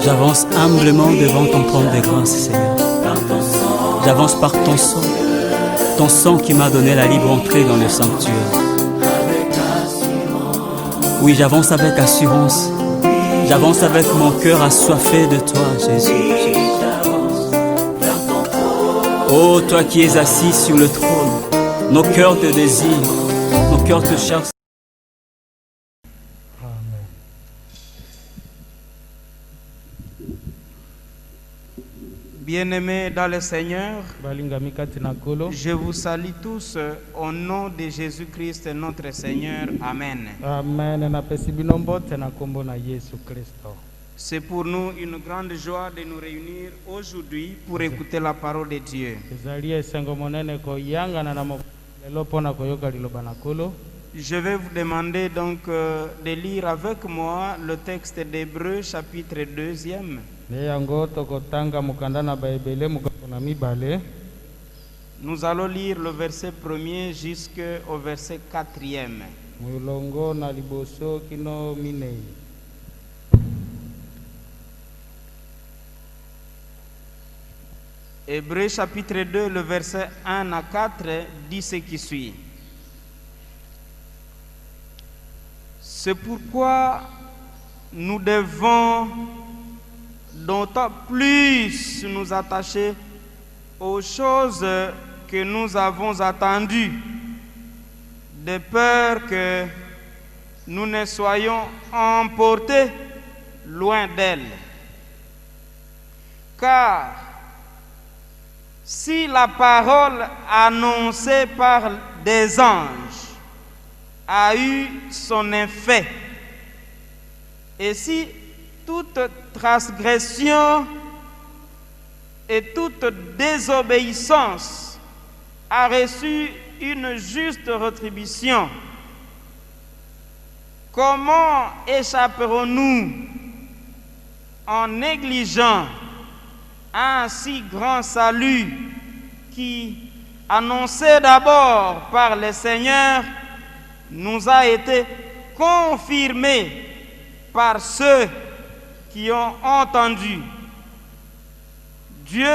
J'avance humblement devant ton trône de grâce, Seigneur. J'avance par ton sang qui m'a donné la libre entrée dans le sanctuaire. Oui, j'avance avec assurance. J'avance avec mon cœur assoiffé de toi, Jésus. Oh, toi qui es assis sur le trône, nos cœurs te désirent, nos cœurs te cherchent. Bien-aimés dans le Seigneur, je vous salue tous au nom de Jésus-Christ, notre Seigneur. Amen. C'est pour nous une grande joie de nous réunir aujourd'hui pour écouter la parole de Dieu. Je vais vous demander donc de lire avec moi le texte d'Hébreux chapitre 2. Nous allons lire le verset 1er jusqu'au verset 4e. Hébreux chapitre 2, le verset 1 à 4 dit ce qui suit. C'est pourquoi nous devons d'autant plus nous attacher aux choses que nous avons attendues, de peur que nous ne soyons emportés loin d'elles. Car si la parole annoncée par des anges a eu son effet, et si toute transgression et toute désobéissance a reçu une juste rétribution, comment échapperons-nous en négligeant un si grand salut qui, annoncé d'abord par le Seigneur, nous a été confirmé par ceux qui ont entendu. Dieu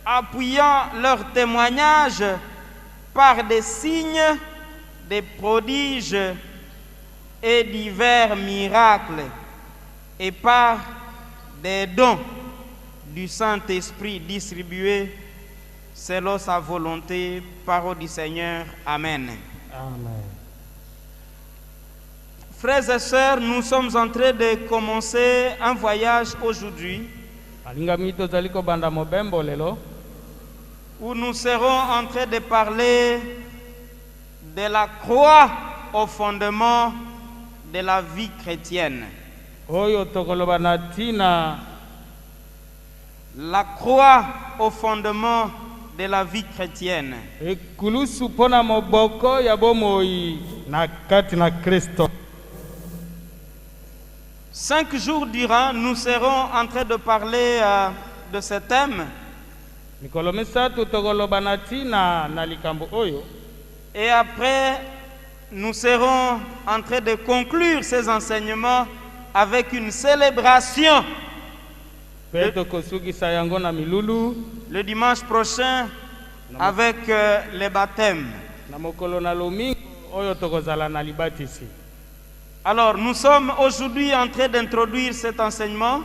appuyant leur témoignage par des signes, des prodiges et divers miracles, et par des dons du Saint-Esprit distribués selon sa volonté. Parole du Seigneur. Amen. Amen. Frères et sœurs, nous sommes en train de commencer un voyage aujourd'hui où nous serons en train de parler de la croix au fondement de la vie chrétienne. La croix au fondement de la vie chrétienne. 5 jours durant, nous serons en train de parler de ce thème. Et après, nous serons en train de conclure ces enseignements avec une célébration. Le dimanche prochain, avec les baptêmes. Alors, nous sommes aujourd'hui en train d'introduire cet enseignement.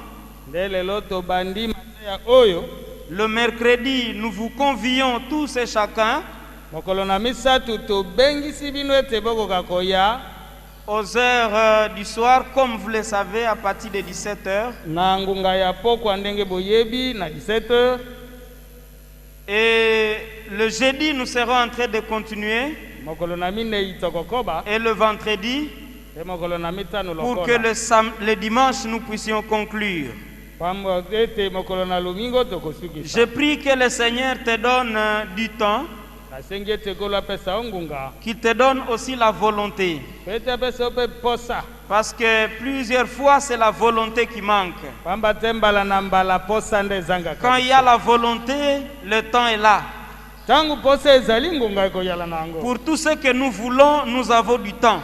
Le mercredi, nous vous convions tous et chacun aux heures du soir, comme vous le savez, à partir de 17h. Et le jeudi, nous serons en train de continuer. Et le vendredi, pour que le dimanche, nous puissions conclure. Je prie que le Seigneur te donne du temps, qu'il te donne aussi la volonté. Parce que plusieurs fois, c'est la volonté qui manque. Quand il y a la volonté, le temps est là. Pour tout ce que nous voulons, nous avons du temps.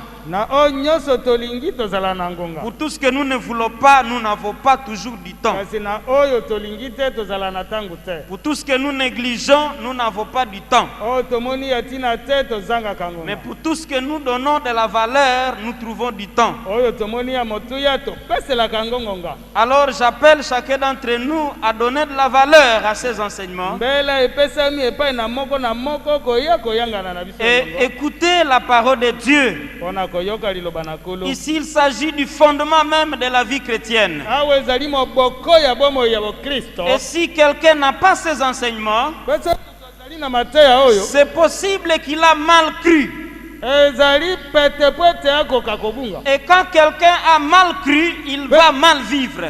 Pour tout ce que nous ne voulons pas, nous n'avons pas toujours du temps. Pour tout ce que nous négligeons, nous n'avons pas du temps. Mais pour tout ce que nous donnons de la valeur, nous trouvons du temps. Alors j'appelle chacun d'entre nous à donner de la valeur à ces enseignements et écouter la parole de Dieu. Ici il s'agit du fondement même de la vie chrétienne. Et si quelqu'un n'a pas ces enseignements, c'est possible qu'il a mal cru. Et quand quelqu'un a mal cru, il va mal vivre.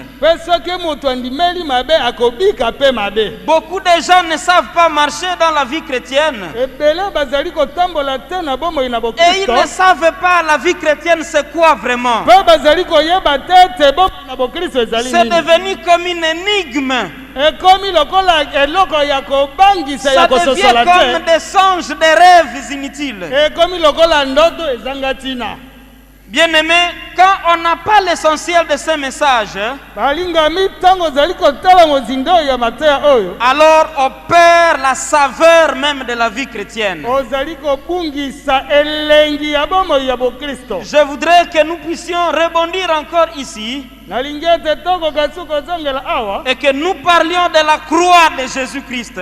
Beaucoup de gens ne savent pas marcher dans la vie chrétienne. Et ils ne savent pas la vie chrétienne c'est quoi vraiment. C'est devenu comme une énigme. Ça devient comme des songes, des rêves inutiles. Bien-aimé, quand on n'a pas l'essentiel de ces messages, alors on perd la saveur même de la vie chrétienne. Je voudrais que nous puissions rebondir encore ici et que nous parlions de la croix de Jésus-Christ.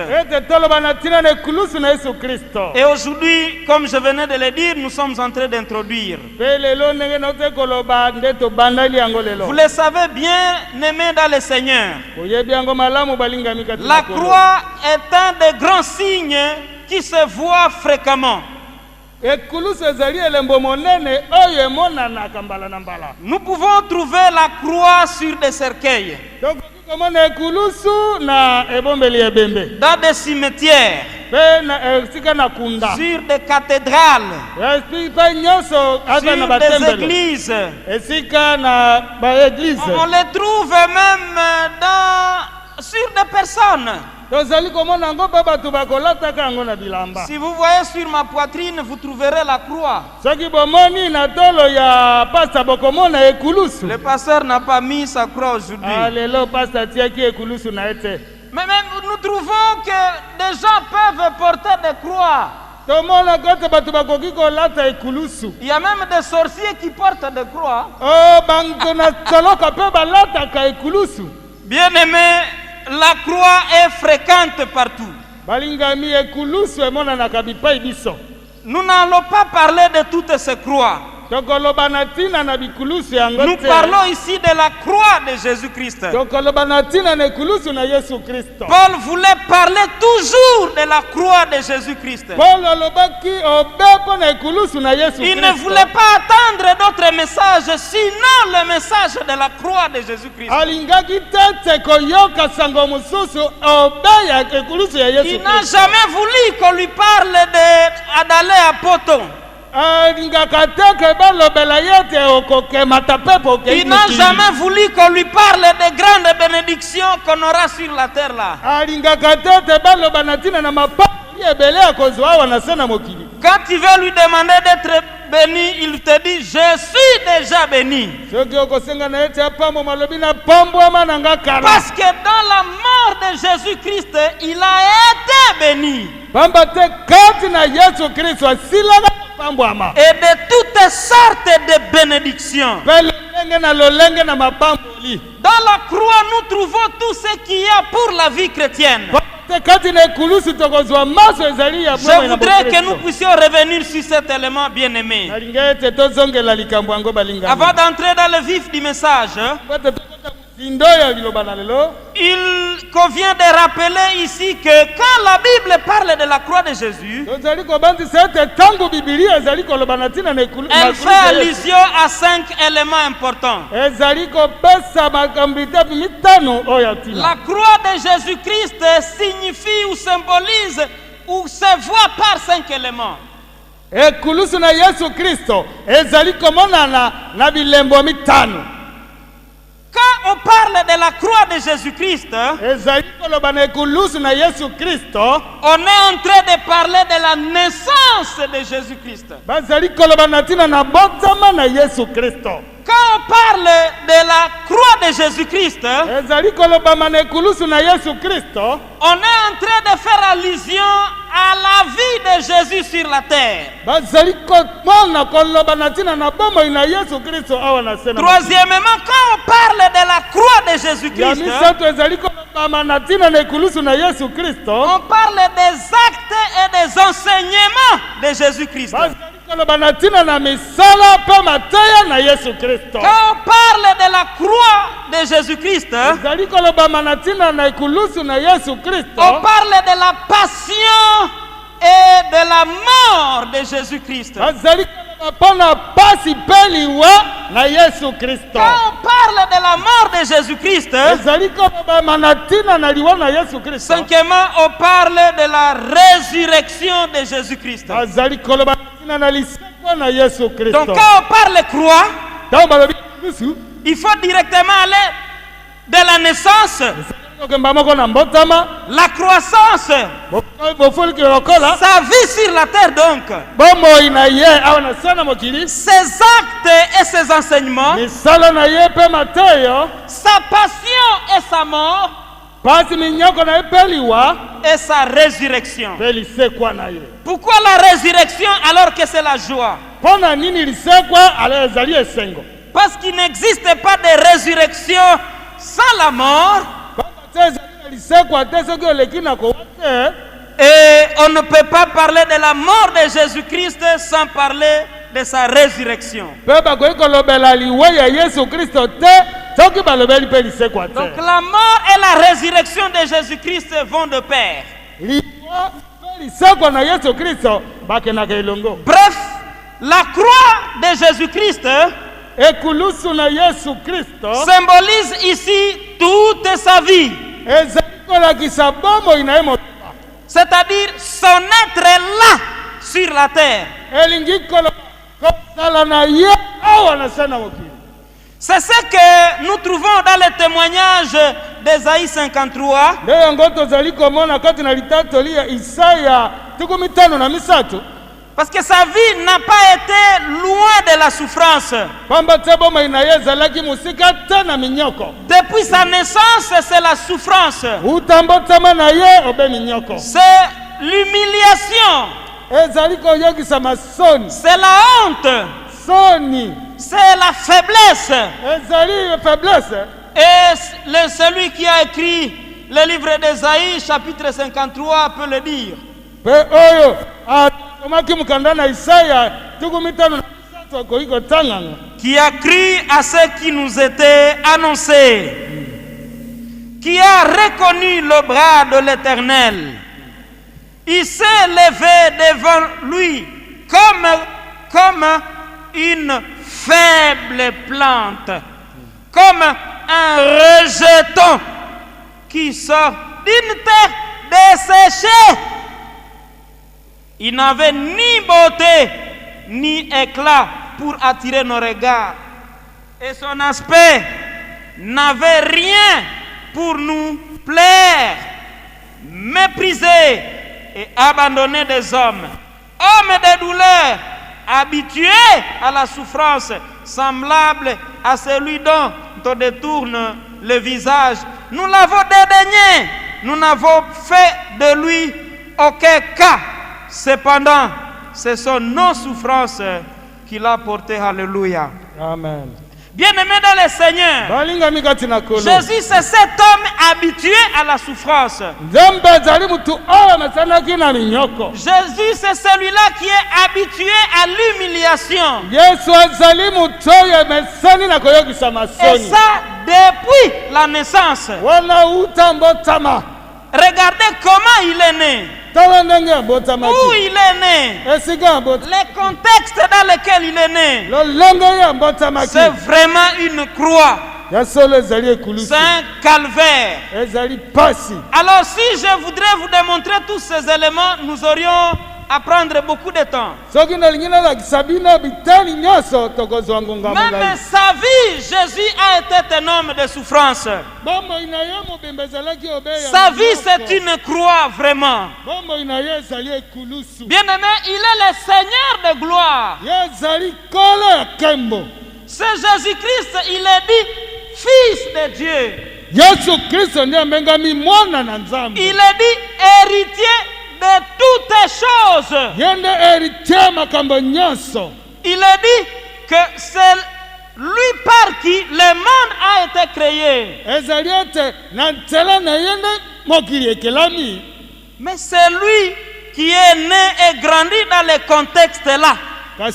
Et aujourd'hui, comme je venais de le dire, nous sommes en train d'introduire. Vous le savez bien, aimés dans le Seigneur, la croix est un des grands signes qui se voit fréquemment. Nous pouvons trouver la croix sur des cercueils, dans des cimetières, sur des cathédrales, sur des églises. On les trouve même sur des personnes. Si vous voyez sur ma poitrine, vous trouverez la croix. Le pasteur n'a pas mis sa croix aujourd'hui. Mais même nous trouvons que des gens peuvent porter des croix. Il y a même des sorciers qui portent des croix. Bien aimé, la croix est fréquente partout. Nous n'allons pas parler de toutes ces croix. Nous parlons ici de la croix de Jésus-Christ. Paul voulait parler toujours de la croix de Jésus-Christ. Il ne voulait pas attendre d'autres messages, sinon le message de la croix de Jésus-Christ. Il n'a jamais voulu qu'on lui parle d'aller à Poton. Il n'a jamais voulu qu'on lui parle des grandes bénédictions qu'on aura sur la terre là. Quand tu veux lui demander d'être béni, il te dit je suis déjà béni. Parce que dans la mort de Jésus-Christ, il a été béni. Et de toutes sortes de bénédictions. Dans la croix, nous trouvons tout ce qu'il y a pour la vie chrétienne. Je voudrais que nous puissions revenir sur cet élément bien aimé. Avant d'entrer dans le vif du message, il convient de rappeler ici que quand la Bible parle de la croix de Jésus, elle fait allusion à 5 éléments importants. La croix de Jésus-Christ signifie ou symbolise ou se voit par 5 éléments. Quand on parle parle de la croix de Jésus-Christ, on est en train de parler de la naissance de Jésus-Christ. Quand on parle de la croix de Jésus-Christ, on est en train de faire allusion à la vie de Jésus sur la terre. Troisièmement, quand on parle de la croix de Jésus-Christ, on parle des actes et des enseignements de Jésus-Christ. Quand on parle de la croix de Jésus-Christ, on parle de la passion et de la mort de Jésus-Christ. Quand on parle de la mort de Jésus-Christ, cinquièmement, on parle de la résurrection de Jésus-Christ. Donc quand on parle de croix, il faut directement aller de la naissance, la croissance, sa vie sur la terre donc, ses actes et ses enseignements, sa passion et sa mort, et sa résurrection. Pourquoi la résurrection alors que c'est la joie? Parce qu'il n'existe pas de résurrection sans la mort. Et on ne peut pas parler de la mort de Jésus-Christ sans parler de sa résurrection. Donc la mort et la résurrection de Jésus-Christ vont de pair. Bref, la croix de Jésus-Christ symbolise ici toute sa vie. C'est-à-dire son être là sur la terre. C'est ce que nous trouvons dans le témoignage d'Ésaïe 53. Parce que sa vie n'a pas été loin de la souffrance. Depuis sa naissance, c'est la souffrance. C'est l'humiliation. C'est la honte. C'est la faiblesse. Et celui qui a écrit le livre d'Ésaïe, chapitre 53, peut le dire. Qui a cru à ce qui nous était annoncé, qui a reconnu le bras de l'Éternel. Il s'est levé devant lui comme une faible plante, comme un rejeton qui sort d'une terre desséchée. Il n'avait ni beauté ni éclat pour attirer nos regards, et son aspect n'avait rien pour nous plaire. Méprisé et abandonné des hommes, homme de douleur, habitué à la souffrance, semblable à celui dont on détourne le visage. Nous l'avons dédaigné, nous n'avons fait de lui aucun cas. Cependant, ce sont nos souffrances qu'il a portées. Alléluia. Amen. Bien-aimé dans le Seigneur, Jésus c'est cet homme habitué à la souffrance. Jésus c'est celui-là qui est habitué à l'humiliation. Et ça depuis la naissance. Regardez comment il est né. Où il est né, le contexte dans lequel il est né, c'est vraiment une croix. C'est un calvaire. Alors si je voudrais vous démontrer tous ces éléments, nous aurions à prendre beaucoup de temps. Même sa vie, Jésus a été un homme de souffrance. Sa vie, c'est une croix vraiment. Bien-aimé, il est le Seigneur de gloire. C'est Jésus-Christ, il est dit Fils de Dieu. Il est dit héritier de toutes choses. Il est dit que c'est lui par qui le monde a été créé. Mais c'est lui qui est né et grandi dans le contexte là. Un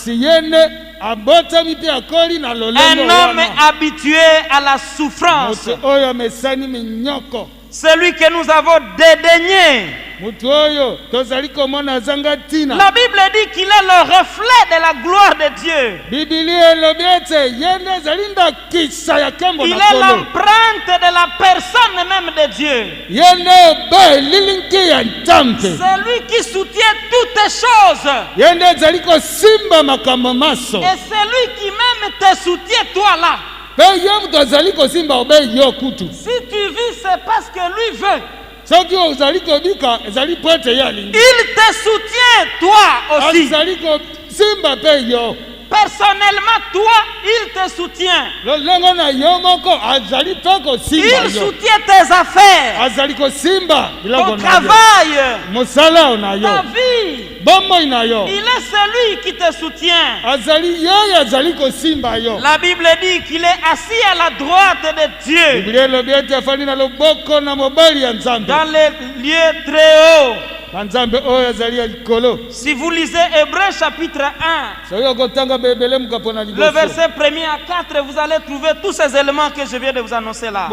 homme habitué à la souffrance. Celui que nous avons dédaigné. La Bible dit qu'il est le reflet de la gloire de Dieu. Il est l'empreinte de la personne même de Dieu. C'est lui qui soutient toutes choses. Et c'est lui qui même te soutient toi là. Si tu vis, c'est parce que lui veut. Il te soutient toi aussi. Personnellement, toi, il te soutient. Il soutient tes affaires, ton travail, ta vie. Il est celui qui te soutient. La Bible dit qu'il est assis à la droite de Dieu, dans les lieux très hauts. Si vous lisez Hébreux chapitre 1, le verset 1er à 4, vous allez trouver tous ces éléments que je viens de vous annoncer là.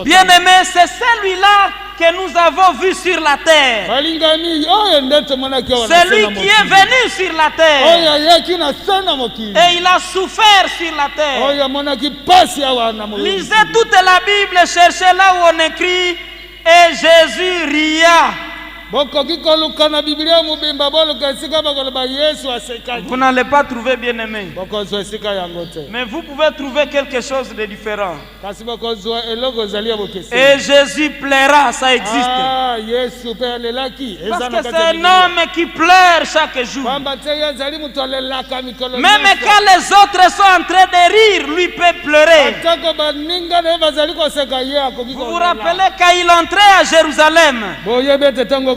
Bien-aimé, c'est celui-là que nous avons vu sur la terre. C'est lui qui est venu sur la terre. Et il a souffert sur la terre. Lisez toute la Bible, cherchez là où on écrit et Jésus ria. Vous n'allez pas trouver bien-aimé. Mais vous pouvez trouver quelque chose de différent. Et Jésus pleura, ça existe. Parce que c'est un homme qui pleure chaque jour. Même quand les autres sont en train de rire, lui peut pleurer. Vous vous rappelez quand il entrait à Jérusalem,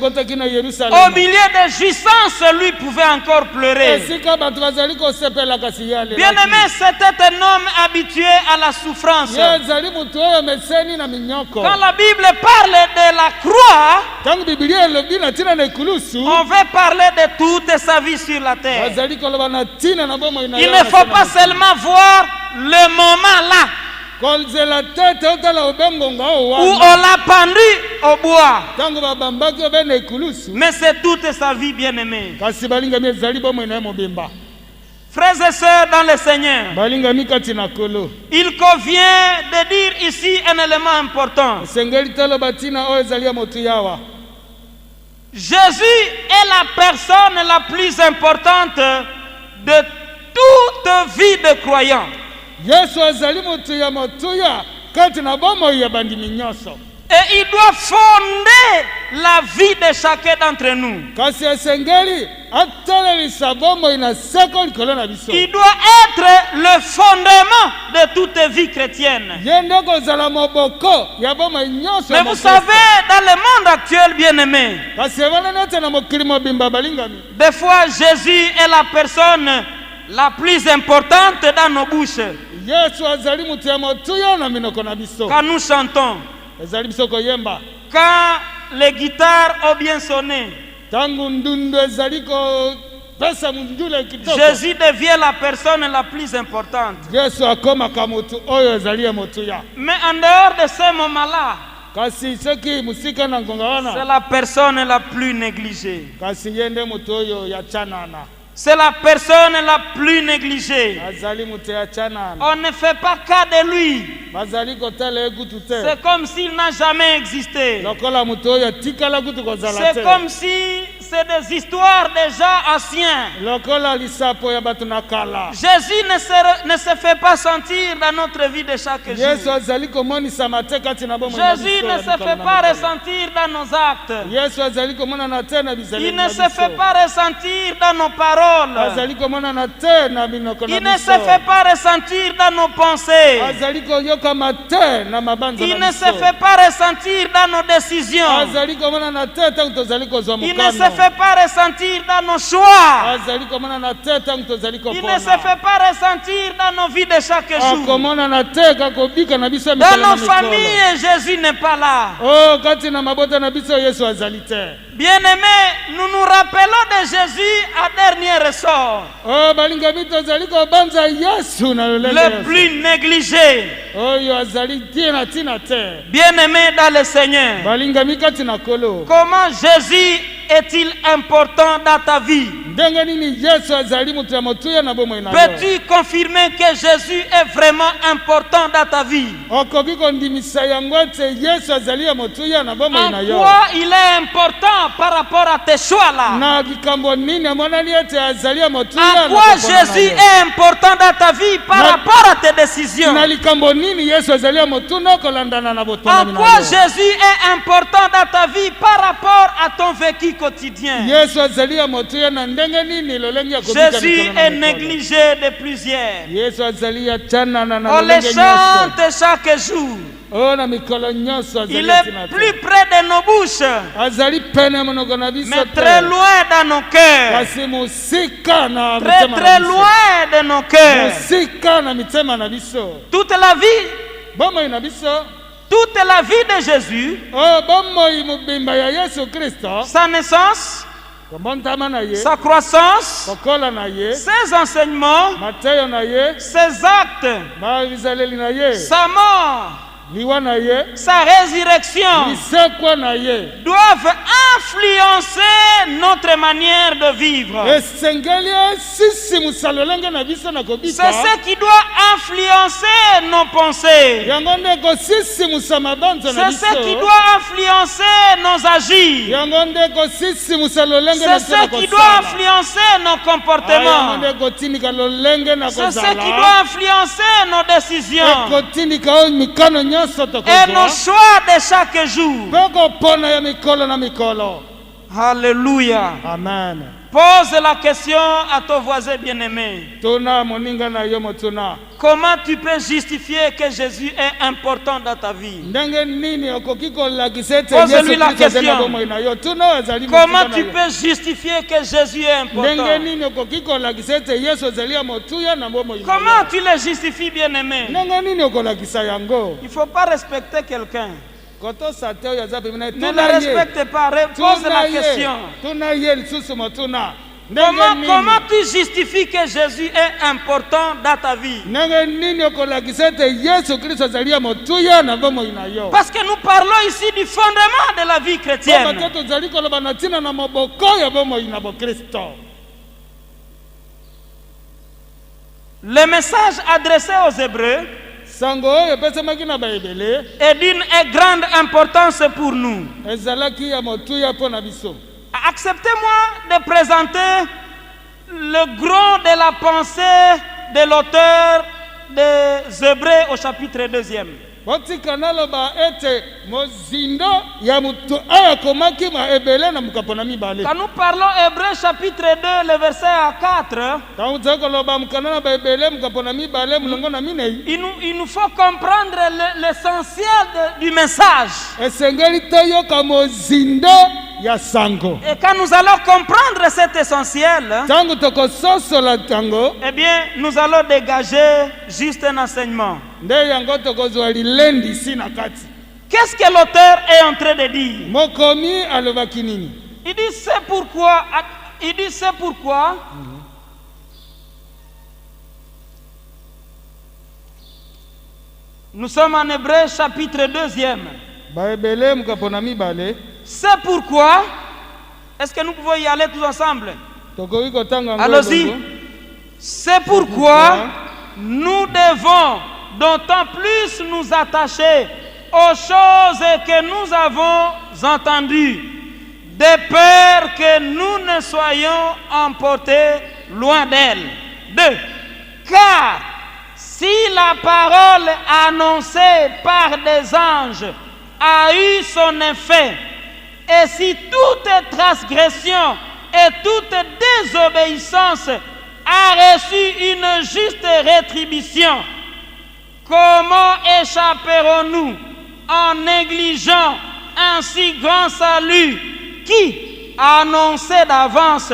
au milieu de jouissances, lui pouvait encore pleurer. Bien-aimé, c'était un homme habitué à la souffrance. Quand la Bible parle de la croix, on veut parler de toute sa vie sur la terre. Il ne faut pas seulement voir le moment là où on l'a pendu au bois, mais c'est toute sa vie, bien-aimée. Frères et sœurs dans le Seigneur, il convient de dire ici un élément important. Jésus est la personne la plus importante de toute vie de croyant. Et il doit fonder la vie de chacun d'entre nous. Il doit être le fondement de toute vie chrétienne. Mais vous savez, dans le monde actuel, bien-aimé, des fois Jésus est la personne la plus importante dans nos bouches. Quand nous chantons, quand les guitares ont bien sonné, Jésus devient la personne la plus importante. Mais en dehors de ce moment-là, c'est la personne la plus négligée. C'est la personne la plus négligée. On ne fait pas cas de lui. c'est comme s'il n'a jamais existé. C'est comme si c'est des histoires déjà anciennes. Jésus ne se fait pas sentir dans notre vie de chaque jour. Jésus ne se fait pas ressentir dans nos actes. Il ne se fait pas ressentir dans nos paroles. Il ne se fait pas ressentir dans nos pensées. Il ne se fait pas ressentir dans nos décisions. Il ne se fait pas ressentir dans nos choix. Il ne se fait pas ressentir dans nos vies de chaque jour. Dans nos familles, Jésus n'est pas là. Bien-aimés, nous nous rappelons de Jésus à dernier ressort. Le plus négligé. Bien-aimés dans le Seigneur, comment Jésus est-il important dans ta vie? Peux-tu confirmer que Jésus est vraiment important dans ta vie? En quoi il est important par rapport à tes choix là? À quoi Jésus est important dans ta vie par rapport à tes décisions? À quoi Jésus est important dans ta vie par rapport à ton vécu quotidien? Jésus est négligé de plusieurs. On le chante chaque jour. Il est plus près de nos bouches, mais très loin dans nos cœurs. Très très loin de nos cœurs. Toute la vie de Jésus, sa naissance, sa croissance, ses enseignements, ses actes, sa mort, sa résurrection doivent influencer notre manière de vivre. C'est ce qui doit influencer nos pensées. C'est ce qui doit influencer nos agis. C'est ce qui doit influencer nos comportements. C'est ce qui doit influencer nos décisions et nos choix de chaque jour. Alléluia. Amen. Pose la question à ton voisin bien-aimé. Comment tu peux justifier que Jésus est important dans ta vie? Pose-lui la question. Comment tu peux justifier que Jésus est important? Comment tu le justifies, bien-aimé? Il ne faut pas respecter quelqu'un. Ne le respecte pas, pose la question. Comment tu justifies que Jésus est important dans ta vie? Parce que nous parlons ici du fondement de la vie chrétienne. Le message adressé aux Hébreux est d'une grande importance pour nous. Acceptez-moi de présenter le gros de la pensée de l'auteur des Hébreux au chapitre 2e. Quand nous parlons Hébreux chapitre 2, le verset 4, il nous faut comprendre l'essentiel du message. Et quand nous allons comprendre cet essentiel, eh bien, nous allons dégager juste un enseignement. Qu'est-ce que l'auteur est en train de dire? Il dit c'est pourquoi. Nous sommes en Hébreux chapitre 2e. C'est pourquoi. Est-ce que nous pouvons y aller tous ensemble? Allons-y. C'est pourquoi nous devons d'autant plus nous attacher aux choses que nous avons entendues, de peur que nous ne soyons emportés loin d'elle. 2. Car si la parole annoncée par des anges a eu son effet, et si toute transgression et toute désobéissance a reçu une juste rétribution, comment échapperons-nous en négligeant un si grand salut qui, annoncé d'avance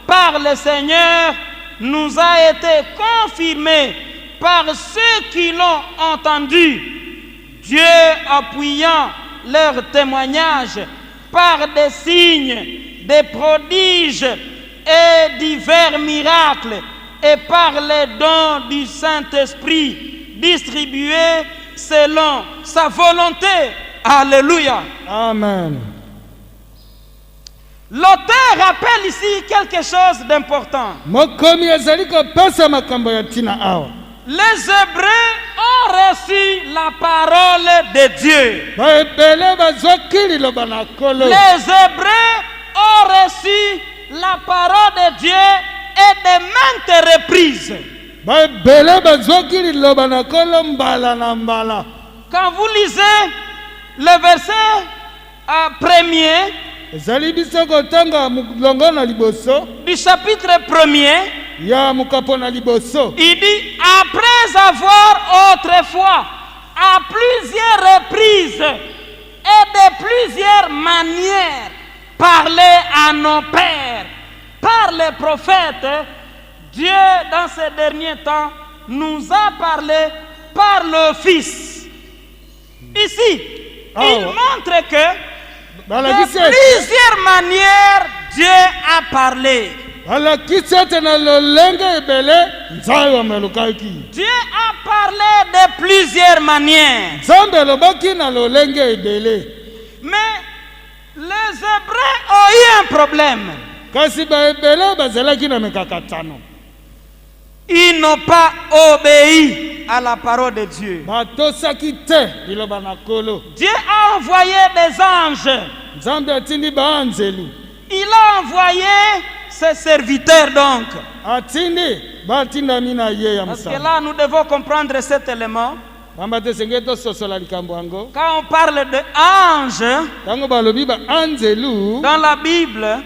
par le Seigneur, nous a été confirmé par ceux qui l'ont entendu, Dieu appuyant leur témoignage par des signes, des prodiges et divers miracles, et par les dons du Saint-Esprit distribués selon sa volonté. Alléluia. Amen. L'auteur rappelle ici quelque chose d'important. Les Hébreux ont reçu la parole de Dieu. Les Hébreux ont reçu la parole de Dieu et de maintes reprises. Quand vous lisez le verset premier du chapitre 1er, il dit, après avoir autrefois, à plusieurs reprises et de plusieurs manières, parlé à nos pères, par les prophètes, Dieu, dans ces derniers temps, nous a parlé par le Fils. Ici, il montre que de plusieurs manières, Dieu a parlé. Dieu a parlé de plusieurs manières. Mais les Hébreux ont eu un problème. Ils n'ont pas obéi à la parole de Dieu. Dieu a envoyé des anges. Il a envoyé ses serviteurs donc. Parce que là, nous devons comprendre cet élément. Quand on parle de anges dans la Bible,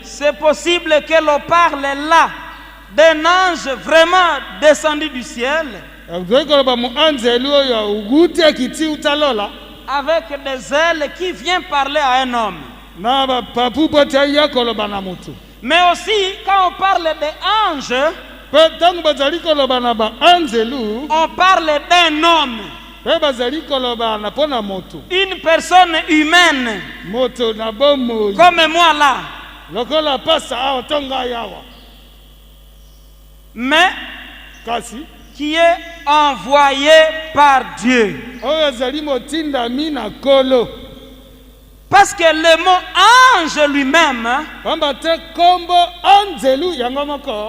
c'est possible que l'on parle là d'un ange vraiment descendu du ciel, avec des ailes, qui vient parler à un homme. Mais aussi, quand on parle d'ange, on parle d'un homme, une personne humaine, comme moi là, mais qui est envoyé par Dieu. Parce que le mot ange lui-même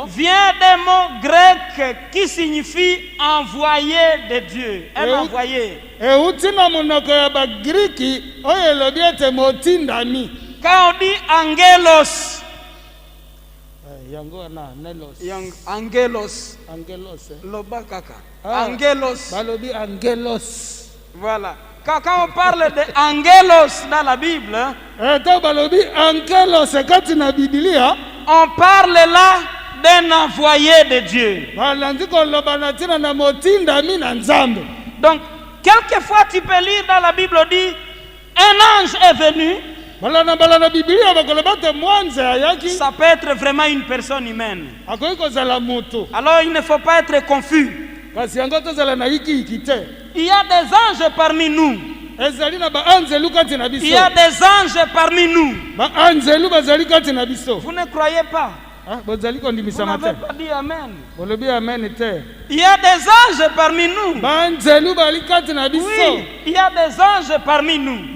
vient d'un mot grec qui signifie envoyé de Dieu. Un envoyé. Quand on dit angelos, angelos, angelos. Voilà. Quand on parle d'angelos dans la Bible, on parle là d'un envoyé de Dieu. Donc, quelquefois tu peux lire dans la Bible, dit un ange est venu. Ça peut être vraiment une personne humaine. Alors il ne faut pas être confus. Il y a des anges parmi nous. Il y a des anges parmi nous. Vous ne croyez pas? Vous n'avez pas dit amen. Il y a des anges parmi nous. Oui, il y a des anges parmi nous.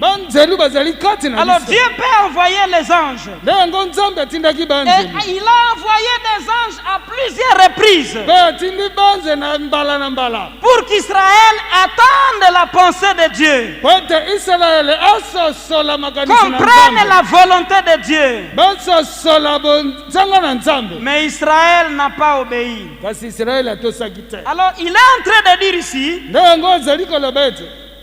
Alors Dieu peut envoyer les anges. Et il a envoyé des anges à plusieurs reprises pour qu'Israël attende la pensée de Dieu, comprenne la volonté de Dieu. Mais Israël n'a pas obéi. Alors il est en train de dire ici,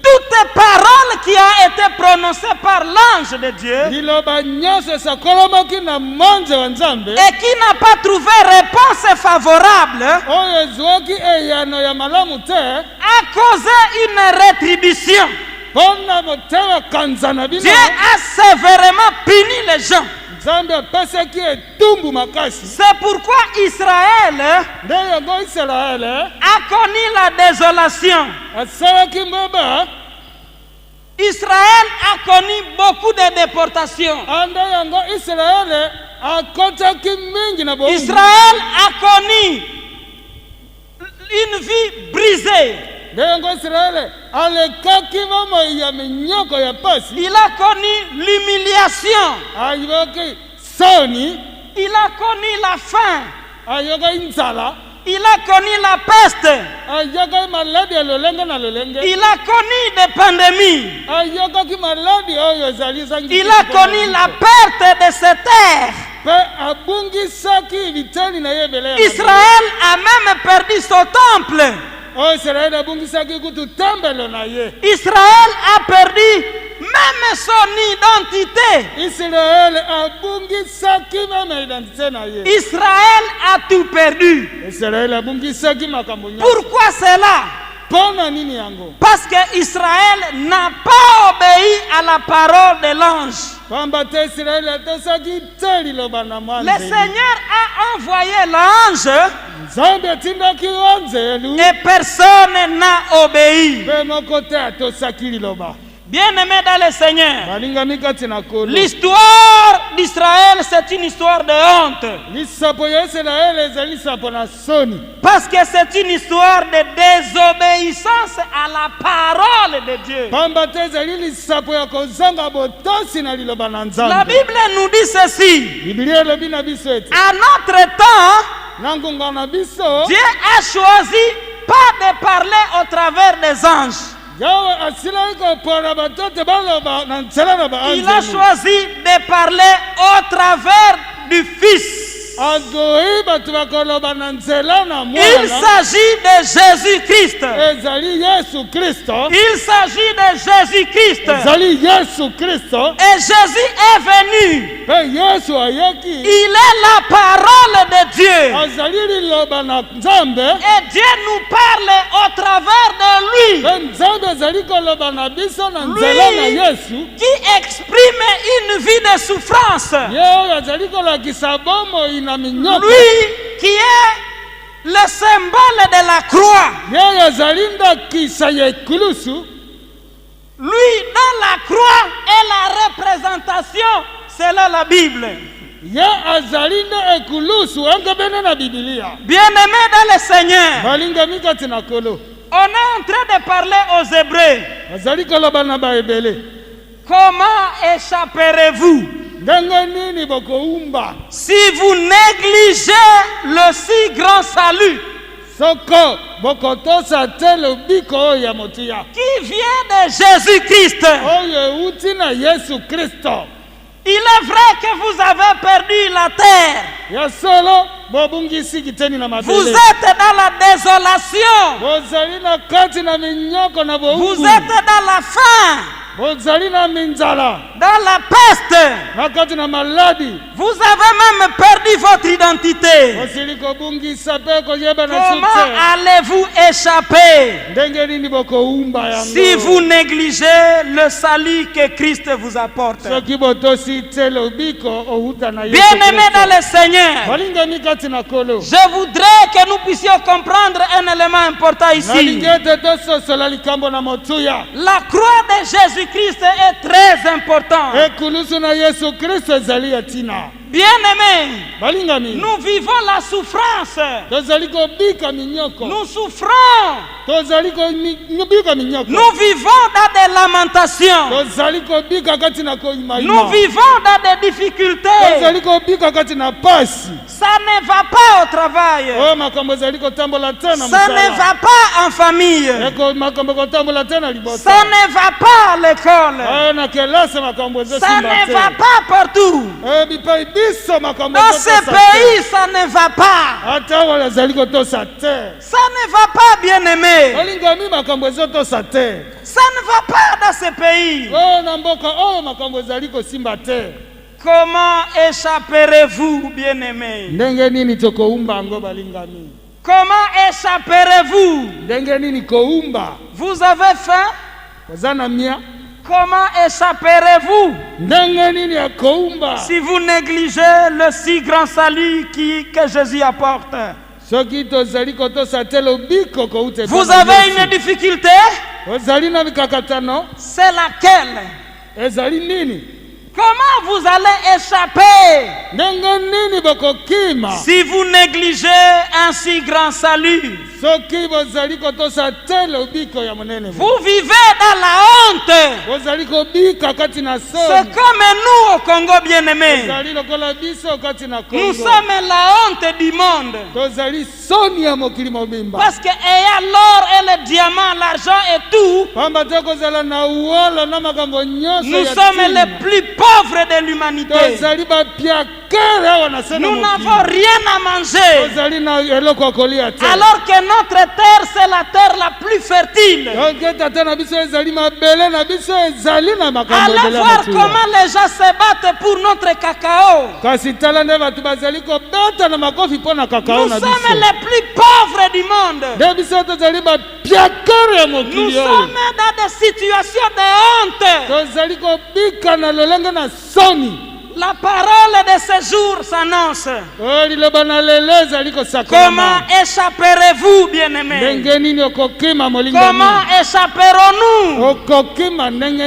toute parole qui a été prononcée par l'ange de Dieu et qui n'a pas trouvé réponse favorable a causé une rétribution. Dieu a sévèrement puni les gens. C'est pourquoi Israël a connu la désolation. Israël a connu beaucoup de déportations. Israël a connu une vie brisée. Il a connu l'humiliation. Il a connu la faim. Il a connu la peste. Il a connu des pandémies. Il a connu la perte de ses terres. Israël a même perdu son temple. Israël a perdu même son identité. Israël a tout perdu. Pourquoi cela? Parce que Israël n'a pas obéi à la parole de l'ange. Le Seigneur a envoyé l'ange et personne n'a obéi. Bien-aimés dans le Seigneur, l'histoire d'Israël, c'est une histoire de honte. Parce que c'est une histoire de désobéissance à la parole de Dieu. La Bible nous dit ceci. À notre temps, Dieu a choisi pas de parler au travers des anges. Il a choisi de parler au travers du Fils. Il s'agit de Jésus-Christ. Il s'agit de Jésus-Christ. Et Jésus est venu. Il est la parole de Dieu. Et Dieu nous parle au travers de lui. Lui qui exprime une vie de souffrance. Lui qui est le symbole de la croix. Lui dans la croix est la représentation selon la Bible. Bien-aimés dans le Seigneur, on est en train de parler aux Hébreux. Comment échapperez-vous si vous négligez le si grand salut qui vient de Jésus-Christ? Il est vrai que vous avez perdu la terre. Vous êtes dans la désolation. Vous êtes dans la faim. Dans la peste. Vous avez même perdu votre identité. Comment allez-vous échapper si vous négligez le salut que Christ vous apporte? Bien-aimés dans le Seigneur, je voudrais que nous puissions comprendre un élément important ici. La croix de Jésus-Christ est très importante. Bien-aimés, nous vivons la souffrance. Nous souffrons. Nous vivons dans des lamentations. Nous vivons dans des difficultés. Ça ne va pas au travail. Ça ne va pas en famille. Ça ne va pas à l'école. Ça ne va pas partout. Dans ce pays, ça ne va pas. Ça ne va pas, bien-aimé. Ça ne va pas dans ce pays. Comment échapperez-vous, bien-aimés? Comment échapperez-vous? Vous avez faim? Comment échapperez-vous si vous négligez le si grand salut que Jésus apporte? Vous avez une difficulté? C'est laquelle? Comment vous allez échapper si vous négligez un si grand salut? Vous vivez dans la honte. C'est comme nous au Congo, bien-aimés. Nous sommes la honte du monde. Parce qu'il y a l'or et le diamant, l'argent et tout. Nous sommes les plus pauvres de l'humanité. Nous n'avons rien à manger. Alors que notre terre, c'est la terre la plus fertile. Allez voir comment les gens se battent pour notre cacao. Nous sommes les plus pauvres du monde. Nous sommes dans des situations de honte. La parole de ce jour s'annonce. Comment échapperez-vous, bien-aimés? Comment échapperons-nous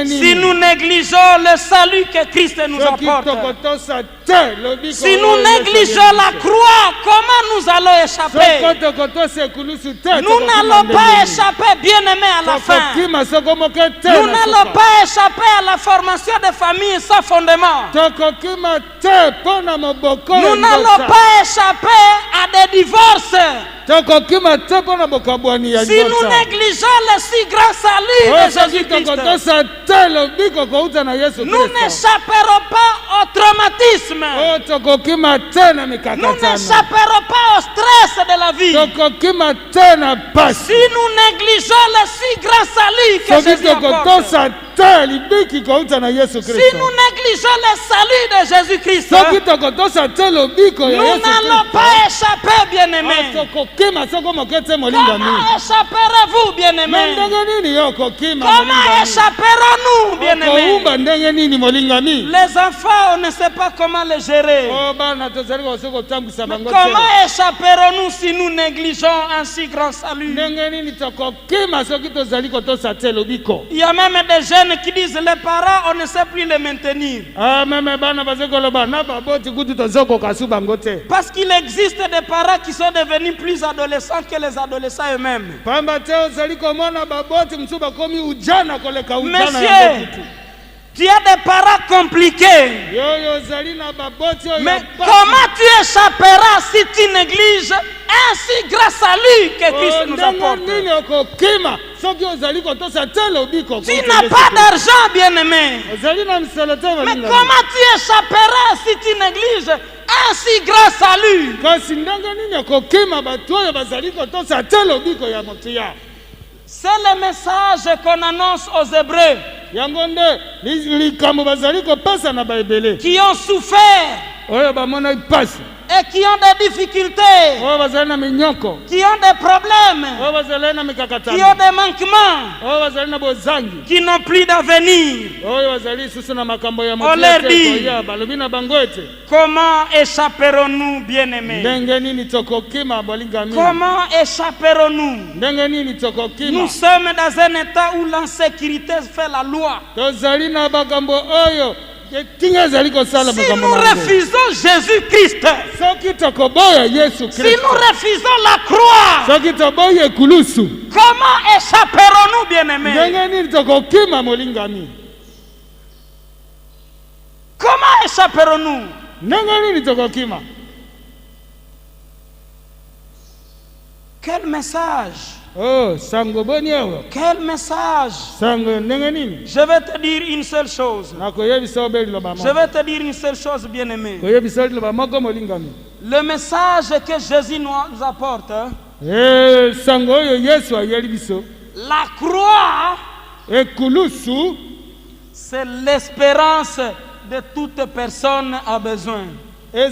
si nous négligeons le salut que Christ nous apporte? Si nous négligeons la croix, comment nous allons échapper? Nous n'allons pas échapper, bien-aimés, à la fin. Nous n'allons pas échapper à la formation de familles sans fondement. Nous n'allons pas échapper à des divorces. Si nous négligeons le si grand salut de Jésus-Christ, nous n'échapperons pas au traumatisme. Nous n'échapperons pas au stress de la vie. Si nous négligeons le si grand salut que Jésus apporte, si nous négligeons le salut de Jésus-Christ, nous n'allons pas échapper, bien-aimés. Comment échapperez-vous, bien-aimés? Comment échapperons-nous, bien-aimés? Les enfants, on ne sait pas comment les gérer. Mais comment échapperons-nous si nous négligeons un si grand salut? Il y a même des jeunes qui disent les parents, on ne sait plus les maintenir. Parce qu'il existe des parents qui sont devenus plus adolescents que les adolescents eux-mêmes. Monsieur, tu as des parents compliqués. Mais comment tu échapperas si tu négliges un si grand salut que Christ nous apporte? Tu n'as pas d'argent, bien-aimé. Mais comment tu échapperas si tu négliges un si grand salut? C'est le message qu'on annonce aux Hébreux qui ont souffert et qui ont des difficultés, qui ont des problèmes, qui ont des manquements, qui n'ont plus d'avenir. On leur dit, comment échapperons-nous, bien-aimés? Comment échapperons-nous? Nous sommes dans un état où l'insécurité fait la loi. Si nous refusons Jésus-Christ, si nous refusons la croix, comment échapperons-nous, bien-aimés? Comment échapperons-nous? Quel message? Quel message? Je vais te dire une seule chose. Je vais te dire une seule chose, bien-aimé. Le message que Jésus nous apporte, la croix, c'est l'espérance de toute personne a besoin. C'est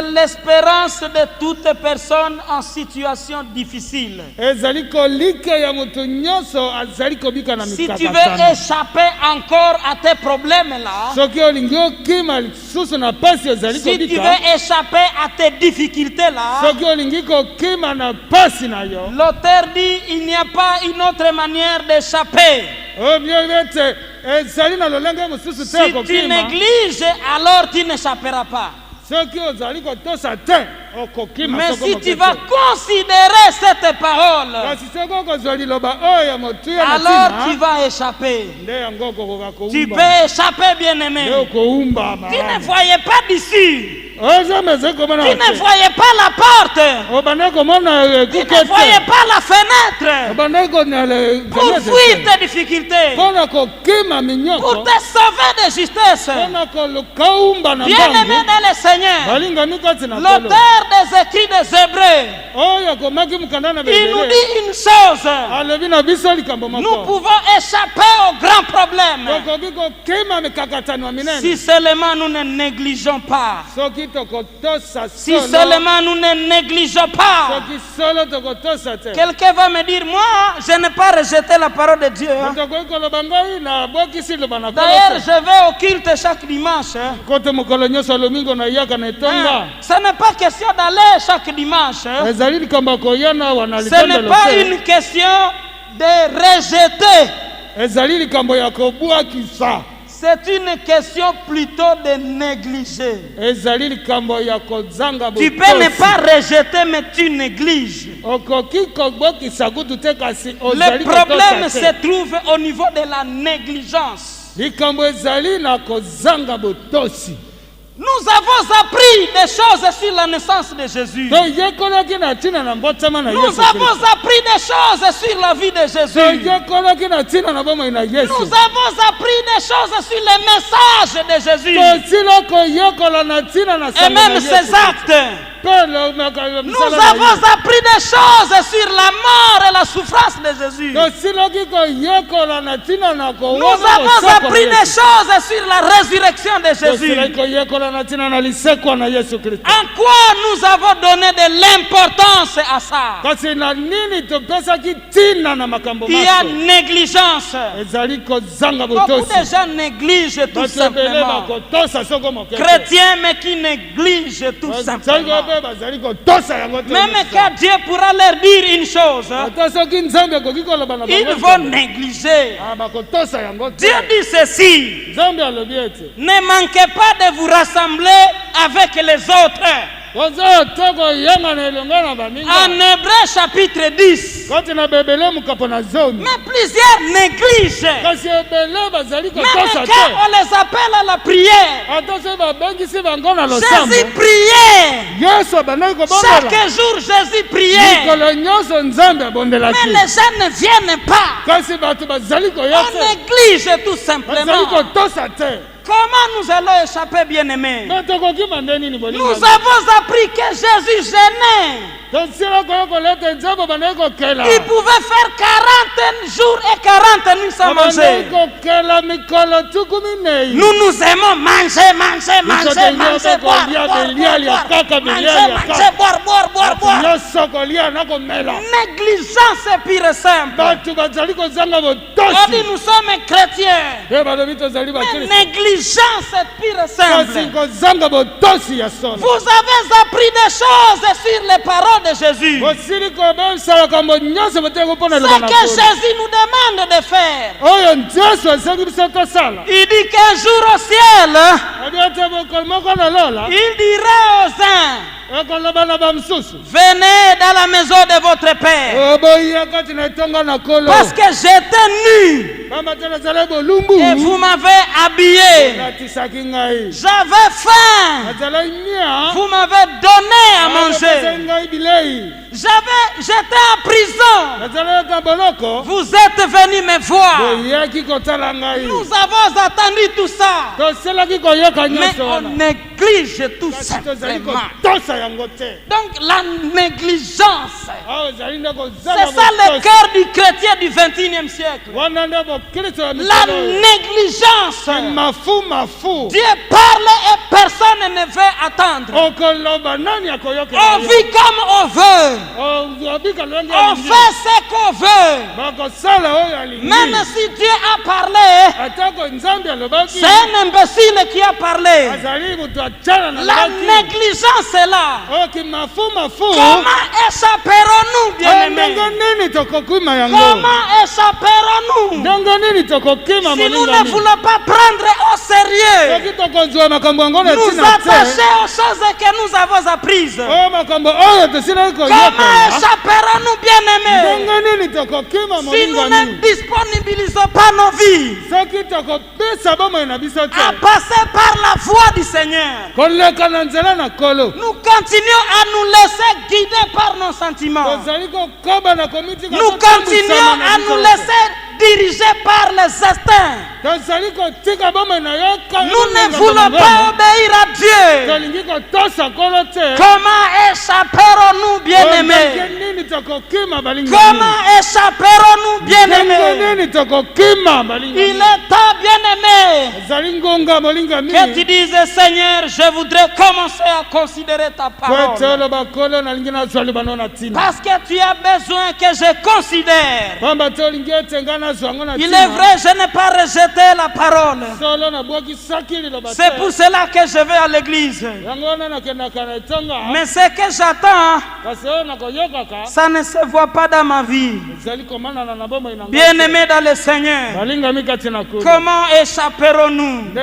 l'espérance de toute personne en situation difficile. Si tu veux échapper encore à tes problèmes-là, si tu veux échapper à tes difficultés-là, l'auteur dit il n'y a pas une autre manière d'échapper. Si tu négliges, alors tu n'échapperas pas. Mais si tu vas considérer cette parole, alors tu vas échapper. Tu peux échapper, bien-aimé. Tu ne voyais pas d'ici. Tu ne voyais pas la porte. Tu ne voyais pas la fenêtre. Pour fuir tes difficultés. Pour te sauver de justesse. Bien-aimé dans le Seigneur, l'auteur des écrits des Hébreux, il nous dit une chose. Nous pouvons échapper aux grands problèmes si seulement nous ne négligeons pas. Si seulement nous ne négligeons pas. Quelqu'un va me dire, moi, je n'ai pas rejeté la parole de Dieu. D'ailleurs, je vais au culte chaque dimanche. Ce n'est pas question d'aller chaque dimanche. Ce n'est pas une question de rejeter. C'est une question plutôt de négliger. Tu peux ne pas rejeter, mais tu négliges. Le problème se trouve au niveau de la négligence. Nous avons appris des choses sur la naissance de Jésus. Nous avons appris des choses sur la vie de Jésus. Nous avons appris des choses sur le message de Jésus. Et même ses actes. Nous avons appris des choses sur la mort et la souffrance de Jésus. Nous avons appris des choses sur la résurrection de Jésus. En quoi nous avons donné de l'importance à ça? Il y a négligence. Beaucoup de gens négligent tout simplement. Chrétiens, mais qui négligent tout simplement. Même quand Dieu pourra leur dire une chose, ils vont négliger. Dieu dit ceci: ne manquez pas de vous rassembler avec les autres. En Hébreux chapitre 10. Mais plusieurs négligent. Même quand on les appelle à la prière, Jésus priait. Chaque jour Jésus priait. Mais les gens ne viennent pas. On néglige tout simplement. Comment nous allons échapper, bien-aimés? Nous avons appris que Jésus gênait. Il pouvait faire 40 jours et 40 nuits sans manger. Nous nous aimons manger, boire. Négligence, c'est pire et simple. On dit nous sommes chrétiens. Mais négligence négligence pure et simple. Vous avez appris des choses sur les paroles de Jésus. Ce que Jésus nous demande de faire. Il dit qu'un jour au ciel, il dira aux uns, venez dans la maison de votre Père. Parce que j'étais nu et vous m'avez habillé. J'avais faim, vous m'avez donné à manger. J'étais en prison, vous êtes venus me voir. Nous avons attendu tout ça, mais on néglige tout simplement. Donc la négligence, c'est ça le cœur du chrétien du 21e siècle. La négligence. Dieu parle et personne ne veut attendre. On vit comme on veut. On fait ce qu'on veut. Même si Dieu a parlé, c'est un imbécile qui a parlé. La négligence est là. Comment échapperons-nous, bien-aimés? Comment échapperons-nous si nous ne voulons pas prendre au sérieux, nous attacher aux choses que nous avons apprises? Comment échapperons-nous, bien-aimés, si nous ne disponibilisons pas nos vies à passer par la voie du Seigneur? Nous continuons à nous laisser guider par nos sentiments. Nous continuons à nous laisser diriger par les instincts. Nous ne voulons pas obéir à Dieu. Comment échapperons-nous, bien-aimés? Comment échapperons-nous, bien-aimés? Il est temps, bien-aimés, que tu dises, Seigneur, je voudrais commencer à considérer ta parole. Parce que tu as besoin que je considère. Il est vrai, je n'ai pas rejeté la parole. C'est pour cela que je vais à l'église. Mais ce que j'attends, ça ne se voit pas dans ma vie. Bien-aimés dans le Seigneur, comment échapperons-nous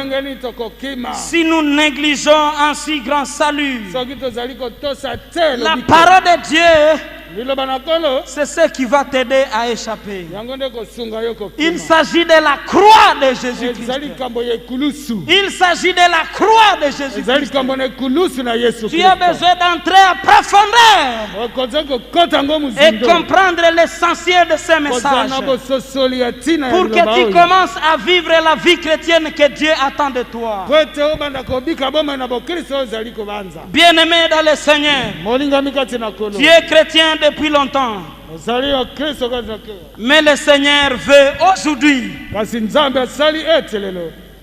si nous négligeons un si grand salut? La parole de Dieu, c'est ce qui va t'aider à échapper. Il s'agit de la croix de Jésus-Christ. Il s'agit de la croix de Jésus-Christ. Tu as besoin d'entrer à profondeur et comprendre l'essentiel de ce message pour que tu commences à vivre la vie chrétienne que Dieu attend de toi. Bien-aimé dans le Seigneur, tu es chrétien depuis longtemps. Mais le Seigneur veut aujourd'hui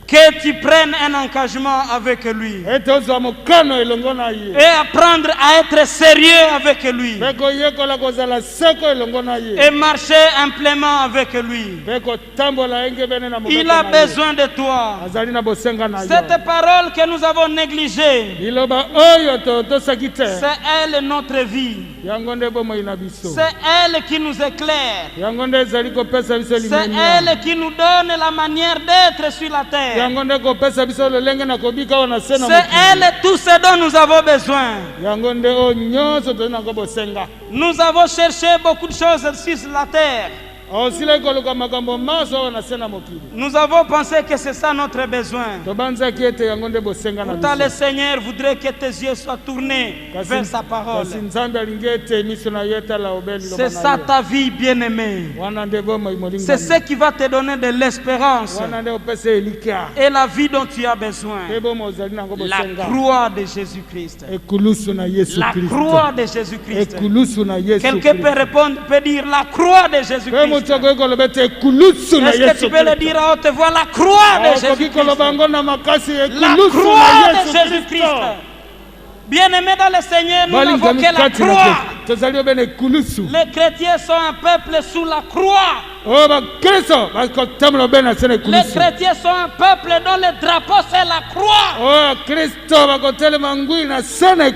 que tu prennes un engagement avec lui et apprendre à être sérieux avec lui et marcher amplement avec lui. Il a besoin de toi. Cette parole que nous avons négligée, c'est elle notre vie. C'est elle qui nous éclaire. C'est elle qui nous donne la manière d'être sur la terre. C'est elle tout ce dont nous avons besoin. Nous avons cherché beaucoup de choses sur la terre. Nous avons pensé que c'est ça notre besoin. Pourtant le Seigneur voudrait que tes yeux soient tournés vers sa parole. C'est ça ta vie, bien-aimée. C'est ce qui va te donner de l'espérance et la vie dont tu as besoin. La croix de Jésus-Christ. La croix de Jésus-Christ. Quelqu'un peut répondre, peut dire la croix de Jésus-Christ. Est-ce que tu peux le dire à haute voix, la croix de Jésus-Christ? La croix de Jésus-Christ. Bien-aimés dans le Seigneur, nous n'avons que la croix. Les chrétiens sont un peuple sous la croix. Les chrétiens sont un peuple dont le drapeau c'est la croix.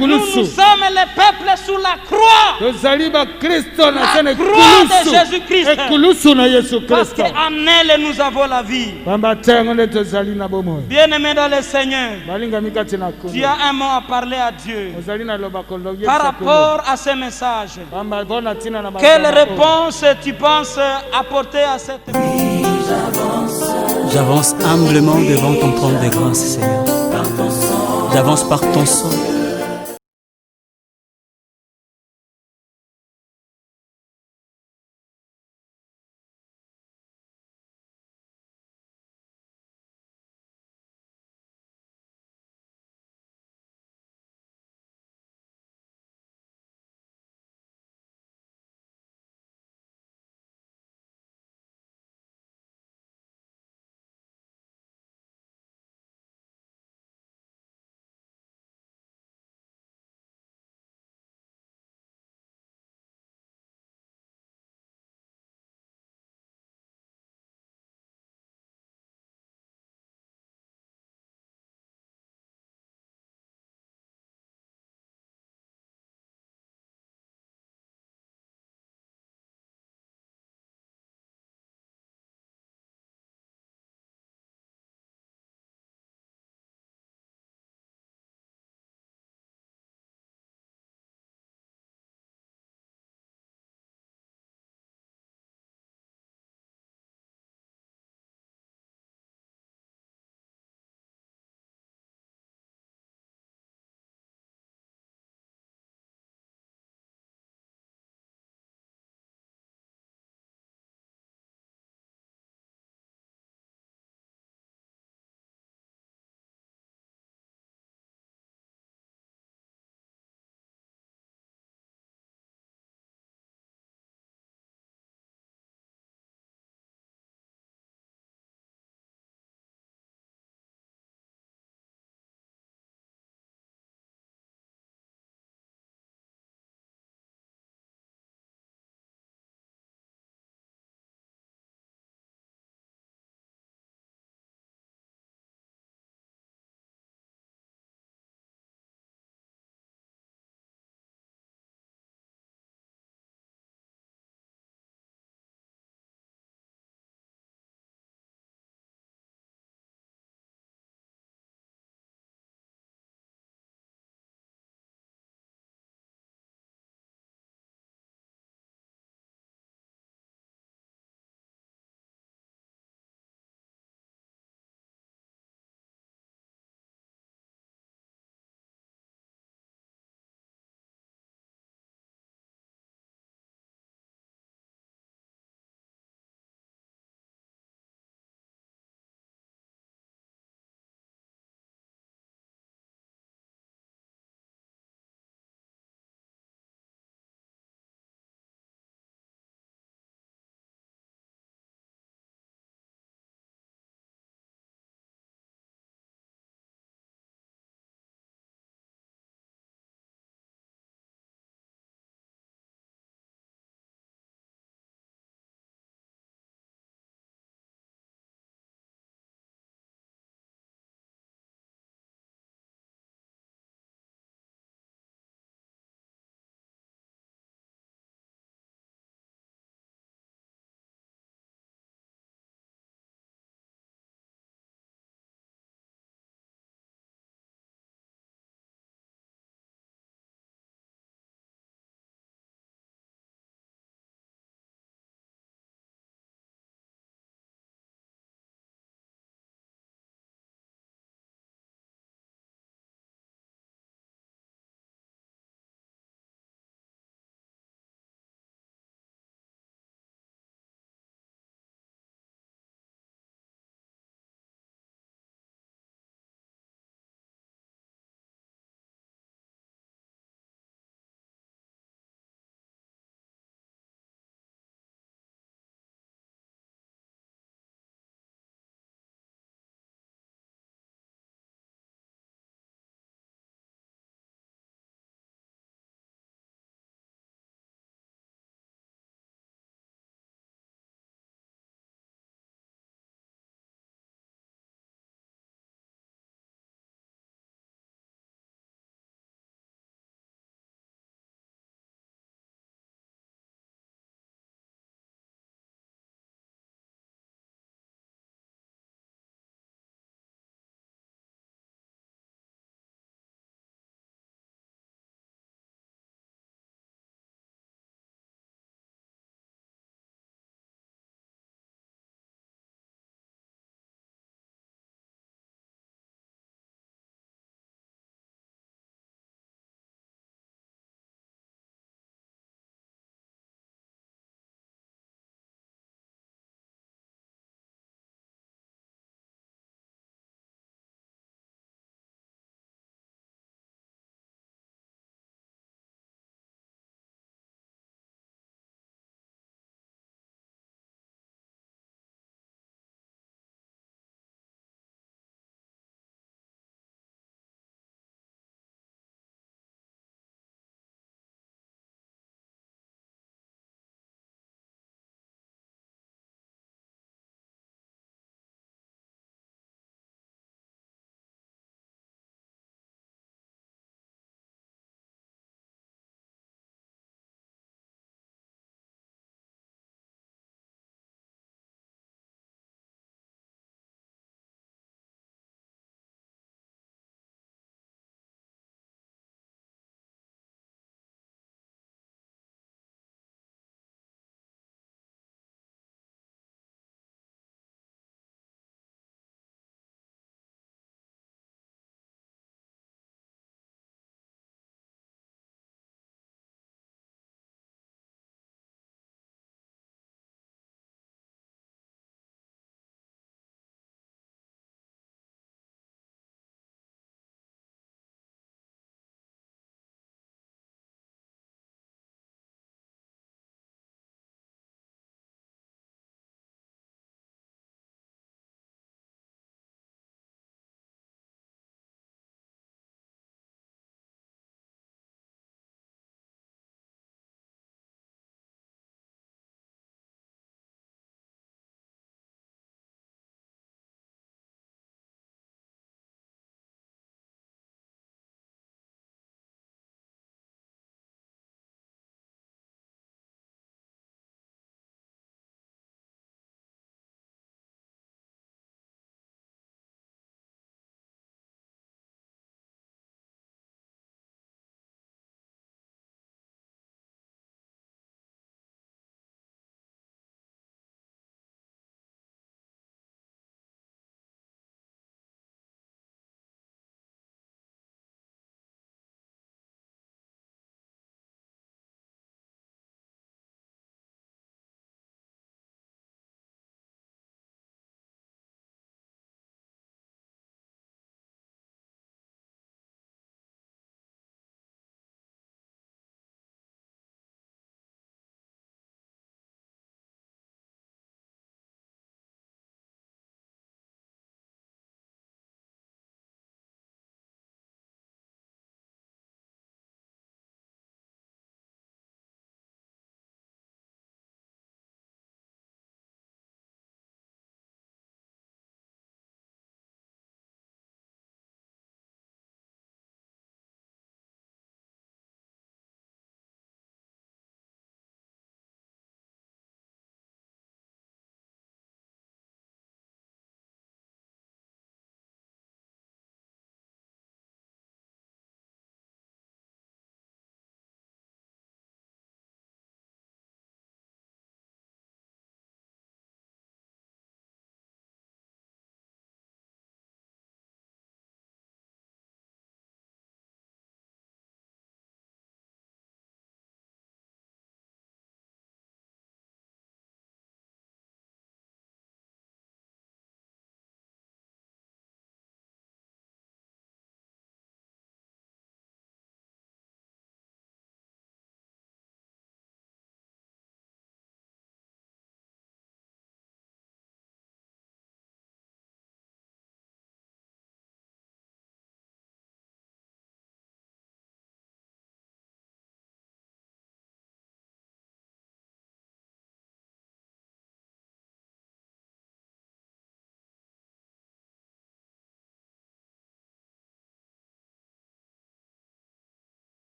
Nous sommes les peuples sous la croix. La croix de Jésus-Christ. Parce qu'en elle nous avons la vie. Bien-aimé dans le Seigneur, tu as un mot à parler à Dieu par rapport à ce message. Quelle réponse tu penses apporter à cette vie? J'avance humblement devant ton trône de grâce, Seigneur. J'avance par ton sang.